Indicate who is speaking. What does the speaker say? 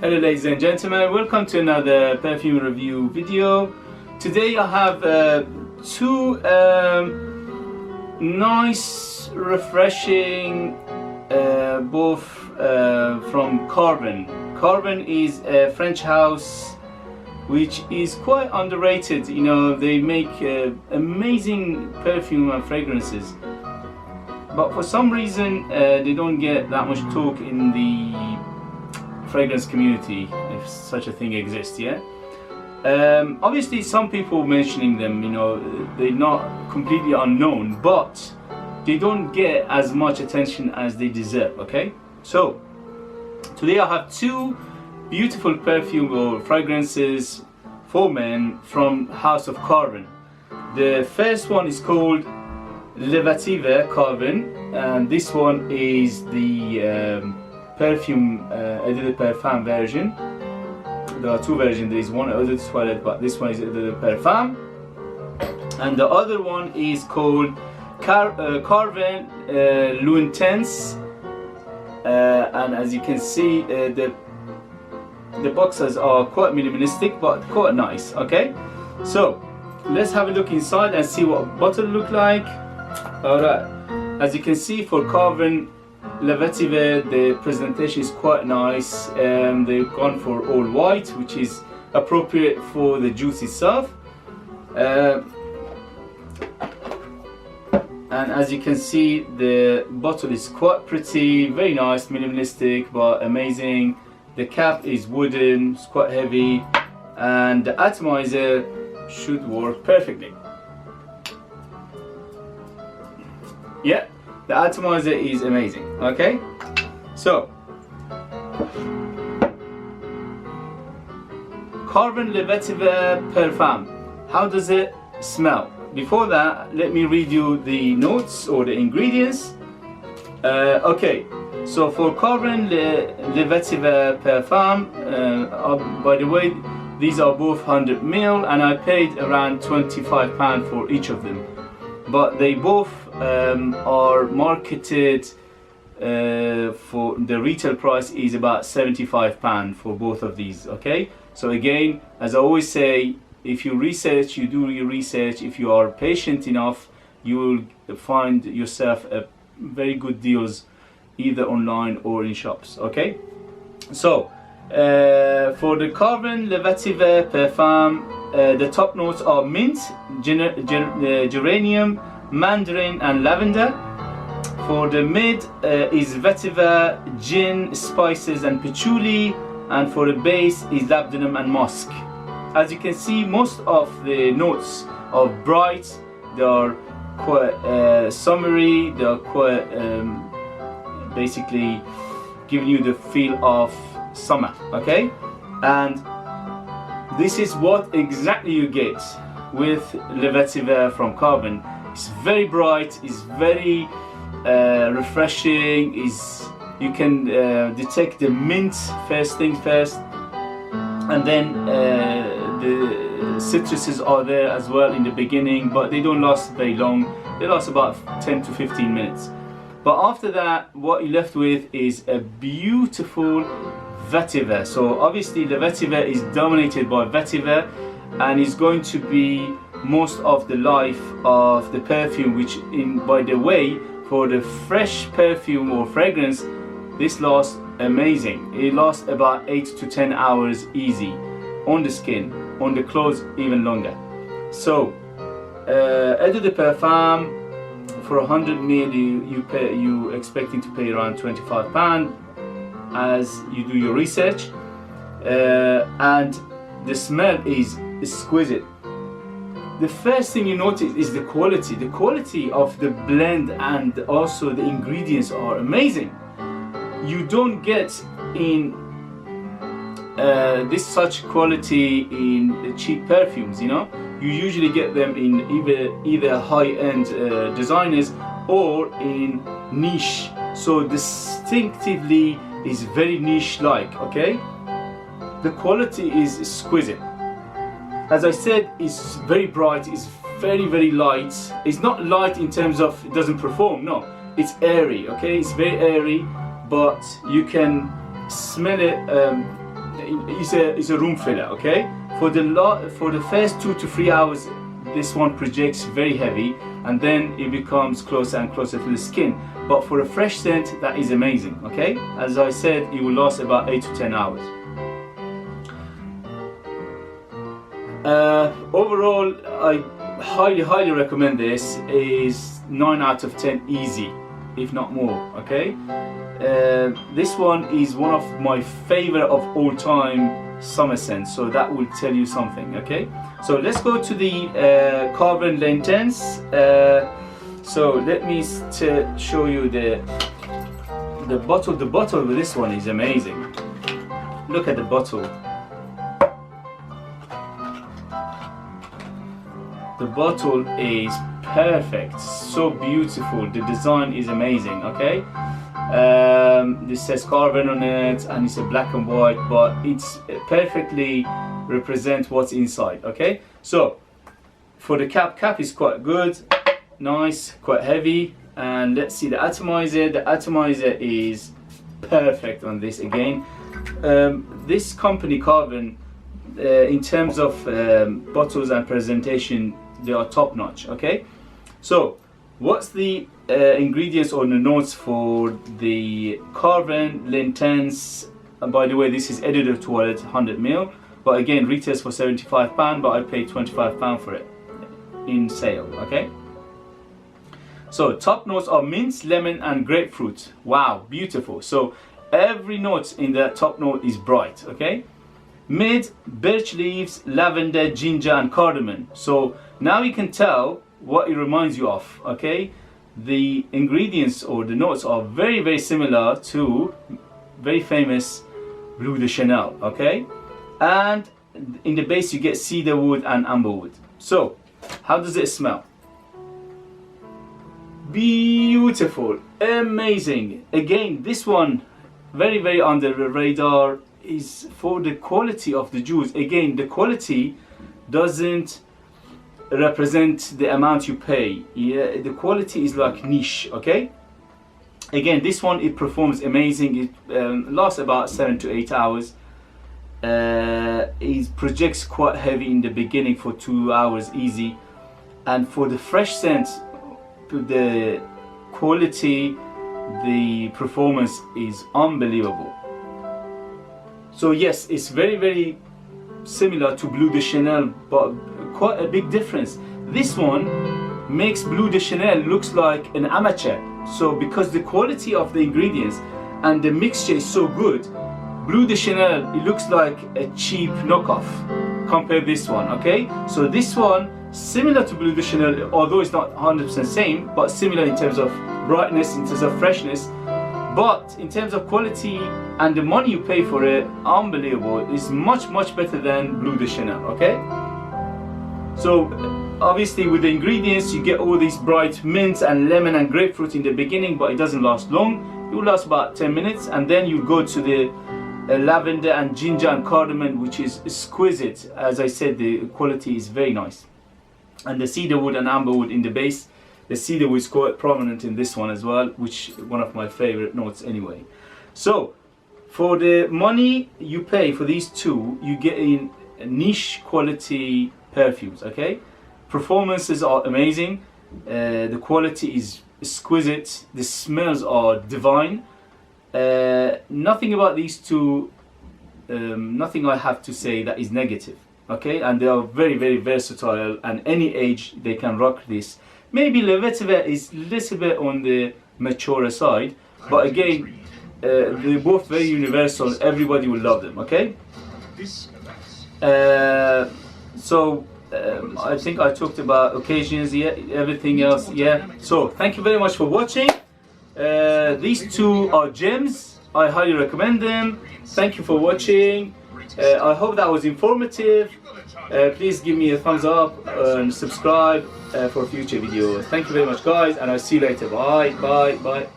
Speaker 1: Hello ladies and gentlemen, welcome to another perfume review video. Today I have two nice, refreshing, both from Carven. Carven is a French house which is quite underrated. You know, they make amazing perfume and fragrances, but for some reason they don't get that much talk in the fragrance community, if such a thing exists. Yeah, obviously some people mentioning them, you know, they're not completely unknown, but they don't get as much attention as they deserve. Okay, so today I have two beautiful perfume or fragrances for men from House of Carven. The first one is called Levative Carven, and this one is the Perfume Eau de Parfum version. There are two versions. There is one Eau de Toilette, but this one is Eau de Parfum, and the other one is called Carven Lunetense. And as you can see, the boxes are quite minimalistic but quite nice. Okay, so let's have a look inside and see what bottle look like. Alright, as you can see, for Carven Levative, the presentation is quite nice. They've gone for all white, which is appropriate for the juice itself. And as you can see, the bottle is quite pretty, very nice, minimalistic but amazing. The cap is wooden, it's quite heavy, and the atomizer should work perfectly. Yeah, the atomizer is amazing. Okay, so Carven Levative Parfum, how does it smell? Before that, let me read you the notes or the ingredients. Okay, so for Carven Levative Parfum, by the way, these are both 100 ml, and I paid around £25 for each of them. But they both are marketed for the retail price is about £75 for both of these. Okay, so again, as I always say, if you research, you do your research. If you are patient enough, you will find yourself a very good deals either online or in shops. Okay, so for the Carven Levative Parfum, the top notes are mint, geranium, mandarin and lavender. For the mid is vetiver, gin, spices and patchouli, and for the base is labdanum and musk. As you can see, most of the notes are bright, they are quite summery, they are quite basically giving you the feel of summer. Okay, and this is what exactly you get with Levative from Carven. It's very bright, it's very refreshing. You can detect the mint first thing first, and then the citruses are there as well in the beginning, but they don't last very long. They last about 10 to 15 minutes. But after that, what you're left with is a beautiful Vetiver. So obviously the Vetiver is dominated by Vetiver, and is going to be most of the life of the perfume, which by the way, for the fresh perfume or fragrance, this lasts amazing. It lasts about 8 to 10 hours easy on the skin, on the clothes even longer. So Eau de Parfum, for 100 ml you expecting to pay around £25 as you do your research, and the smell is exquisite. The first thing you notice is the quality of the blend, and also the ingredients are amazing. You don't get in this such quality in cheap perfumes, you know. You usually get them in either high-end designers or in niche. So distinctively is very niche-like. Okay, the quality is exquisite. As I said, it's very bright, it's very light. It's not light in terms of it doesn't perform, no, it's airy. Okay, it's very airy, but you can smell it it's a room filler. Okay, for the first 2 to 3 hours, this one projects very heavy, and then it becomes closer and closer to the skin. But for a fresh scent, that is amazing. Okay, as I said, it will last about 8 to 10 hours. Overall, I highly recommend this. Is 9 out of 10 easy, if not more. Okay, this one is one of my favorite of all time summer scents, so that will tell you something. Okay, so let's go to the Carven Lunetense. So let me show you the bottle. The bottle with this one is amazing. Look at the bottle. The bottle is perfect, so beautiful. The design is amazing. Okay, this says Carven on it, and it's a black and white, but it's perfectly represent what's inside. Okay, so for the cap is quite good, nice, quite heavy. And let's see the atomizer. The atomizer is perfect on this again. This company Carven, in terms of bottles and presentation, they are top notch. Okay, so what's the ingredients or the notes for the Carven Lunetense? And by the way, this is edited toilet 100 ml, but again retails for £75, but I paid £25 for it in sale. Okay, so top notes are mint, lemon and grapefruit. Wow, beautiful. So every note in the top note is bright. Okay, mid, birch leaves, lavender, ginger and cardamom. So now you can tell what it reminds you of. Okay, the ingredients or the notes are very similar to very famous Bleu de Chanel. Okay, and in the base you get cedar wood and amberwood. So how does it smell? Beautiful, amazing. Again, this one very under the radar is for the quality of the juice. Again, the quality doesn't represent the amount you pay. Yeah, the quality is like niche. Okay, again, this one, it performs amazing. It lasts about 7 to 8 hours. It projects quite heavy in the beginning for 2 hours easy, and for the fresh scent, the quality, the performance is unbelievable. So yes, it's very similar to Bleu de Chanel, but quite a big difference. This one makes Bleu de Chanel looks like an amateur. So because the quality of the ingredients and the mixture is so good, Bleu de Chanel, it looks like a cheap knockoff compared to this one. Okay, so this one similar to Bleu de Chanel, although it's not 100% same, but similar in terms of brightness, in terms of freshness. But in terms of quality and the money you pay for it, unbelievable. It's much better than Bleu de Chanel. Okay, so obviously with the ingredients you get all these bright mint and lemon and grapefruit in the beginning, but it doesn't last long. It will last about 10 minutes, and then you go to the lavender and ginger and cardamom, which is exquisite. As I said, the quality is very nice. And the cedar wood and amberwood in the base. The cedar wood is quite prominent in this one as well, which is one of my favorite notes anyway. So for the money you pay for these two, you get in niche quality perfumes. Okay, performances are amazing, the quality is exquisite, the smells are divine. Nothing about these two, nothing I have to say that is negative. Okay, and they are very versatile, and any age they can rock this. Maybe Vetiver is a little bit on the mature side, but again, they're both very universal. Everybody will love them. Okay, so I think I talked about occasions. Yeah, everything else. Yeah. So thank you very much for watching. These two are gems. I highly recommend them. Thank you for watching. I hope that was informative. Please give me a thumbs up and subscribe for future videos. Thank you very much, guys, and I'll see you later. Bye.